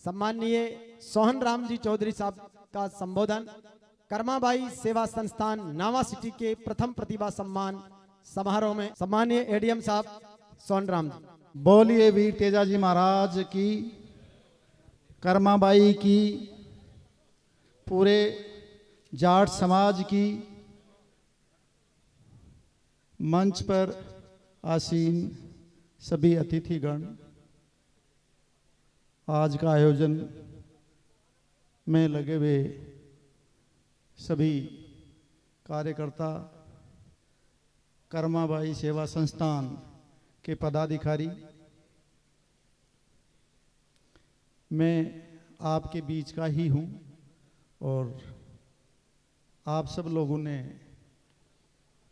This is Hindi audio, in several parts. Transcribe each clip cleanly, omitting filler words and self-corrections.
सम्माननीय सोहन राम जी चौधरी साहब का संबोधन कर्माबाई सेवा संस्थान नावा सिटी के प्रथम प्रतिभा सम्मान समारोह में सम्माननीय एडीएम साहब सोहन राम जी। बोलिए वीर तेजाजी महाराज की, कर्माबाई की, पूरे जाट समाज की, मंच पर आसीन सभी अतिथिगण, आज का आयोजन में लगे हुए सभी कार्यकर्ता, कर्माबाई सेवा संस्थान के पदाधिकारी, मैं आपके बीच का ही हूँ और आप सब लोगों ने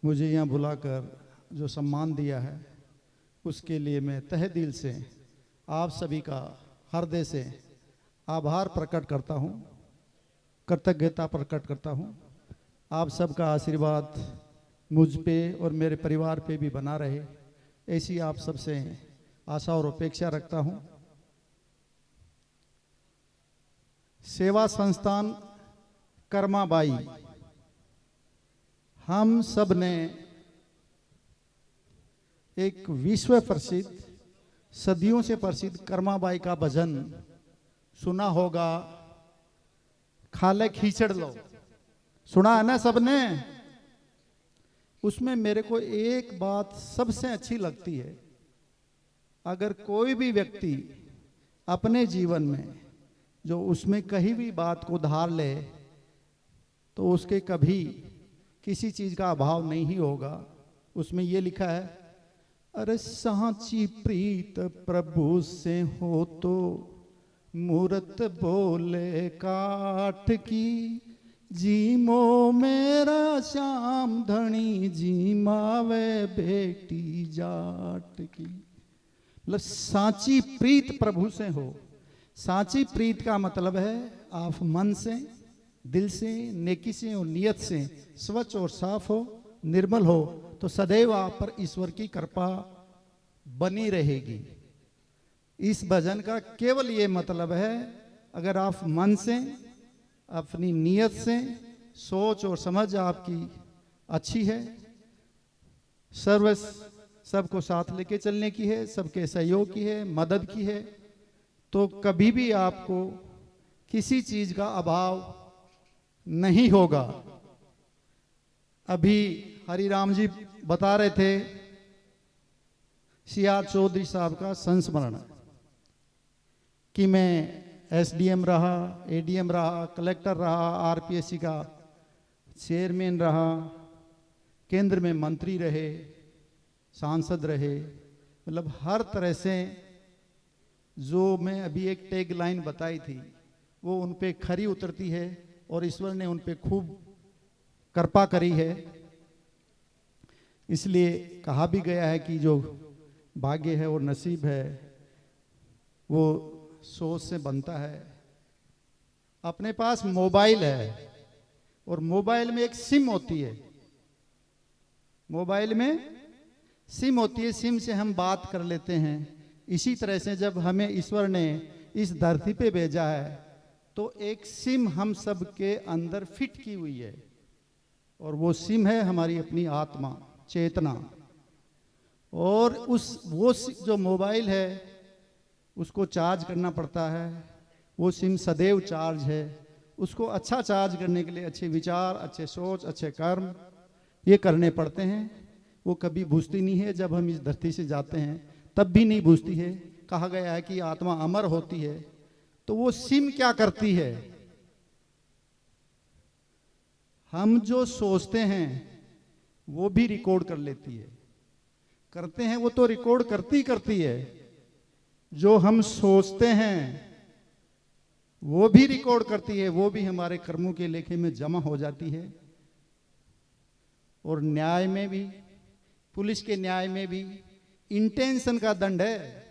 मुझे यहाँ बुलाकर जो सम्मान दिया है उसके लिए मैं तहे दिल से आप सभी का हृदय से आभार प्रकट करता हूँ, कृतज्ञता प्रकट करता हूँ। आप सबका आशीर्वाद मुझ पे और मेरे परिवार पे भी बना रहे, ऐसी आप सबसे आशा और अपेक्षा रखता हूँ। सेवा संस्थान कर्माबाई, हम सब ने एक विश्व प्रसिद्ध, सदियों से प्रसिद्ध कर्माबाई का भजन सुना होगा, खाले खींचड़ लो, सुना है ना सबने। उसमें मेरे को एक बात सबसे अच्छी लगती है, अगर कोई भी व्यक्ति अपने जीवन में जो उसमें कहीं भी बात को धार ले तो उसके कभी किसी चीज का अभाव नहीं होगा। उसमें ये लिखा है, अरे सांची प्रीत प्रभु से हो तो मूरत बोले काठ की, जीमो मेरा श्याम धनी जीमावे बेटी जाट की। मतलब सांची प्रीत प्रभु से हो। सांची प्रीत का मतलब है आप मन से, दिल से, नेकी से और नियत से स्वच्छ और साफ हो, निर्मल हो तो सदैव आप पर ईश्वर की कृपा बनी रहेगी। इस भजन का केवल ये मतलब है, अगर आप मन से, अपनी नियत से, सोच और समझ आपकी अच्छी है, सबको साथ लेके चलने की है, सबके सहयोग की है, मदद की है, तो कभी भी आपको किसी चीज का अभाव नहीं होगा। अभी हरिराम जी बता रहे थे सीआर चौधरी साहब का संस्मरण, कि मैं एसडीएम रहा, एडीएम रहा, कलेक्टर रहा, आरपीएससी का चेयरमैन रहा, केंद्र में मंत्री रहे, सांसद रहे, मतलब हर तरह से जो मैं अभी एक टैग लाइन बताई थी वो उन पे खरी उतरती है और ईश्वर ने उन पे खूब कृपा करी है। इसलिए कहा भी गया है कि जो भाग्य है और नसीब है वो सोच से बनता है। अपने पास मोबाइल है और मोबाइल में एक सिम होती है, मोबाइल में सिम होती है, सिम से हम बात कर लेते हैं। इसी तरह से जब हमें ईश्वर ने इस धरती पे भेजा है तो एक सिम हम सब के अंदर फिट की हुई है और वो सिम है हमारी अपनी आत्मा, चेतना। और वो जो मोबाइल है उसको चार्ज करना पड़ता है, वो सिम सदैव चार्ज है। उसको अच्छा चार्ज करने के लिए अच्छे विचार, अच्छे सोच, अच्छे कर्म ये करने पड़ते हैं। वो कभी बुझती नहीं है, जब हम इस धरती से जाते हैं तब भी नहीं बुझती है। कहा गया है कि आत्मा अमर होती है। तो वो सिम क्या करती है, हम जो सोचते हैं वो भी रिकॉर्ड कर लेती है। करते हैं वो तो रिकॉर्ड करती है, जो हम सोचते हैं वो भी रिकॉर्ड करती है, वो भी हमारे कर्मों के लेखे में जमा हो जाती है। और न्याय में भी, पुलिस के न्याय में भी इंटेंशन का दंड है।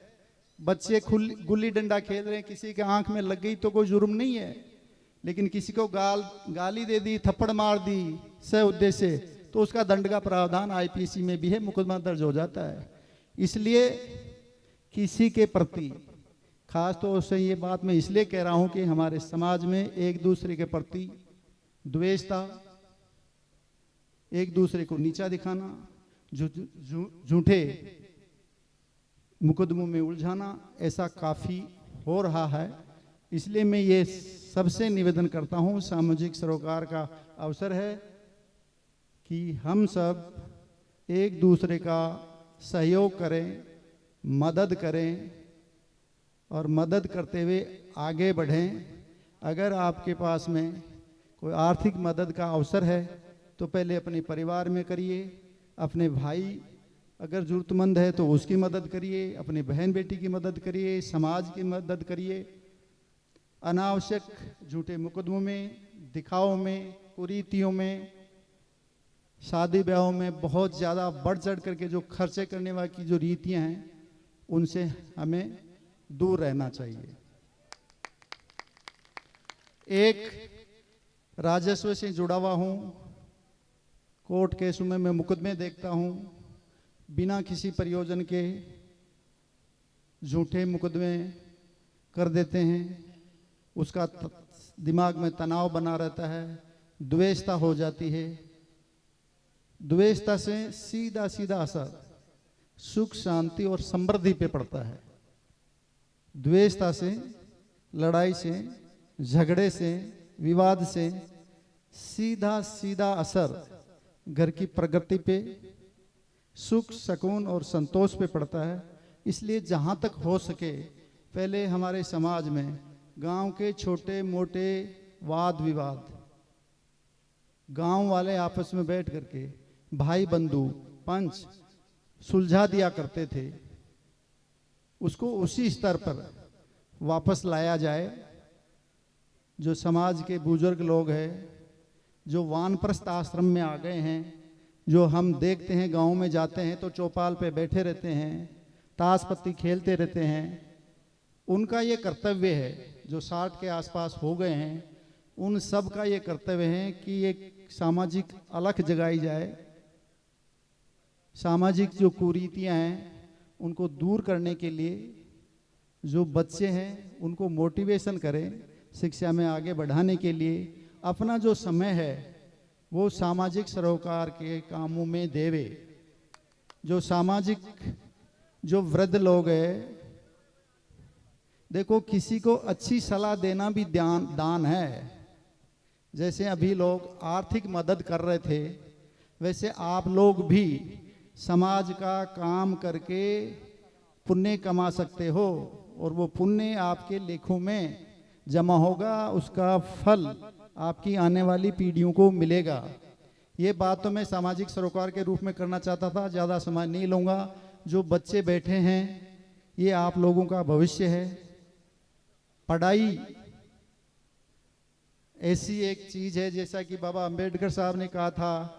बच्चे गुल्ली डंडा खेल रहे हैं, किसी के आंख में लग गई तो कोई जुर्म नहीं है, लेकिन किसी को गाली दे दी, थप्पड़ मार दी सह उद्देश्य से, तो उसका दंड का प्रावधान आईपीसी में भी है, मुकदमा दर्ज हो जाता है। इसलिए किसी के प्रति खास तौर से ये बात मैं इसलिए कह रहा हूं कि हमारे समाज में एक दूसरे के प्रति द्वेषता, एक दूसरे को नीचा दिखाना, झूठे मुकदमों में उलझाना, ऐसा काफ़ी हो रहा है। इसलिए मैं ये सबसे निवेदन करता हूँ, सामाजिक सरोकार का अवसर है कि हम सब एक दूसरे का सहयोग करें, मदद करें और मदद करते हुए आगे बढ़ें। अगर आपके पास में कोई आर्थिक मदद का अवसर है तो पहले अपने परिवार में करिए, अपने भाई अगर ज़रूरतमंद है तो उसकी मदद करिए, अपने बहन बेटी की मदद करिए, समाज की मदद करिए। अनावश्यक झूठे मुकदमों में, दिखावों में, कुरीतियों में, शादी ब्याहों में बहुत ज़्यादा बढ़ चढ़ करके जो खर्चे करने वाली की जो रीतियां हैं उनसे हमें दूर रहना चाहिए। एक राजस्व से जुड़ा हुआ हूँ, कोर्ट केसों में मैं मुकदमे देखता हूँ, बिना किसी प्रयोजन के झूठे मुकदमे कर देते हैं, उसका दिमाग में तनाव बना रहता है, द्वेषता हो जाती है। द्वेषता से सीधा सीधा असर सुख शांति और समृद्धि पे पड़ता है। द्वेषता से, लड़ाई से, झगड़े से, विवाद से सीधा सीधा असर घर की प्रगति पे, सुख सुकून और संतोष पे पड़ता है। इसलिए जहाँ तक हो सके पहले हमारे समाज में गांव के छोटे मोटे वाद विवाद गांव वाले आपस में बैठ करके भाई बंधु पंच सुलझा दिया करते थे, उसको उसी स्तर पर वापस लाया जाए। जो समाज के बुजुर्ग लोग हैं, जो वानप्रस्थ आश्रम में आ गए हैं, जो हम देखते हैं गांव में जाते हैं तो चौपाल पे बैठे रहते हैं, ताश पत्ती खेलते रहते हैं, उनका ये कर्तव्य है, जो 60 के आसपास हो गए हैं उन सब का ये कर्तव्य है कि एक सामाजिक अलख जगाई जाए। सामाजिक जो कुरीतियां हैं उनको दूर करने के लिए जो बच्चे हैं उनको मोटिवेशन करें, शिक्षा में आगे बढ़ाने के लिए अपना जो समय है वो सामाजिक सरोकार के कामों में देवे। जो सामाजिक जो वृद्ध लोग हैं, देखो किसी को अच्छी सलाह देना भी दान है। जैसे अभी लोग आर्थिक मदद कर रहे थे, वैसे आप लोग भी समाज का काम करके पुण्य कमा सकते हो और वो पुण्य आपके लेखों में जमा होगा, उसका फल आपकी आने वाली पीढ़ियों को मिलेगा। ये बात तो मैं सामाजिक सरोकार के रूप में करना चाहता था, ज़्यादा समय नहीं लूँगा। जो बच्चे बैठे हैं ये आप लोगों का भविष्य है। पढ़ाई ऐसी एक चीज़ है, जैसा कि बाबा अंबेडकर साहब ने कहा था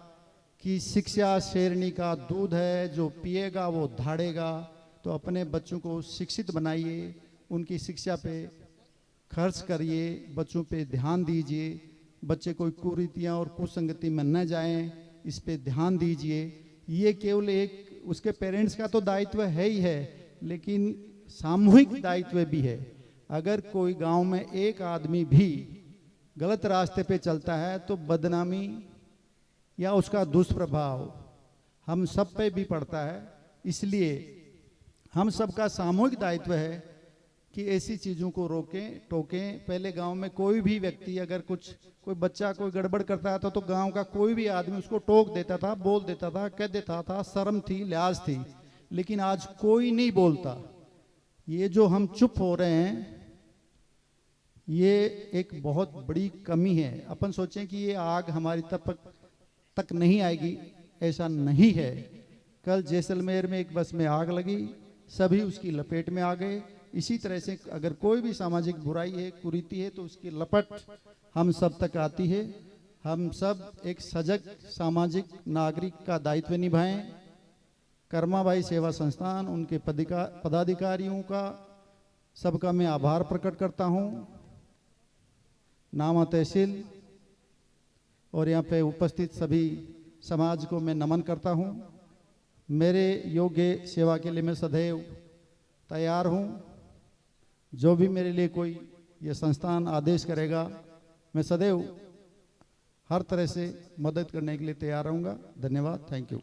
कि शिक्षा शेरनी का दूध है, जो पिएगा वो धाड़ेगा। तो अपने बच्चों को शिक्षित बनाइए, उनकी शिक्षा पे खर्च करिए, बच्चों पे ध्यान दीजिए, बच्चे कोई कुरीतियाँ और कुसंगति में न जाएं, इस पे ध्यान दीजिए। ये केवल एक उसके पेरेंट्स का तो दायित्व है ही है, लेकिन सामूहिक दायित्व भी है। अगर कोई गांव में एक आदमी भी गलत रास्ते पे चलता है तो बदनामी या उसका दुष्प्रभाव हम सब पे भी पड़ता है। इसलिए हम सबका सामूहिक दायित्व है कि ऐसी चीज़ों को रोकें टोकें। पहले गांव में कोई भी व्यक्ति अगर कोई बच्चा कोई गड़बड़ करता था तो गांव का कोई भी आदमी उसको टोक देता था, बोल देता था, कह देता था, शर्म थी, लिहाज थी। लेकिन आज कोई नहीं बोलता। ये जो हम चुप हो रहे हैं ये एक बहुत बड़ी कमी है। अपन सोचें कि ये आग हमारी तक नहीं आएगी, ऐसा नहीं है। कल जैसलमेर में एक बस में आग लगी, सभी उसकी लपेट में आ गए। इसी तरह से अगर कोई भी सामाजिक बुराई है, कुरीति है, तो उसकी लपट हम सब तक आती है। हम सब एक सजग सामाजिक नागरिक का दायित्व निभाएं। कर्माबाई सेवा संस्थान, उनके पदाधिकारियों का सबका मैं आभार प्रकट करता हूं। नामा तहसील और यहाँ पे उपस्थित सभी समाज को मैं नमन करता हूँ। मेरे योग्य सेवा के लिए मैं सदैव तैयार हूँ। जो भी मेरे लिए कोई ये संस्थान आदेश करेगा, मैं सदैव हर तरह से मदद करने के लिए तैयार रहूँगा। धन्यवाद। Thank you.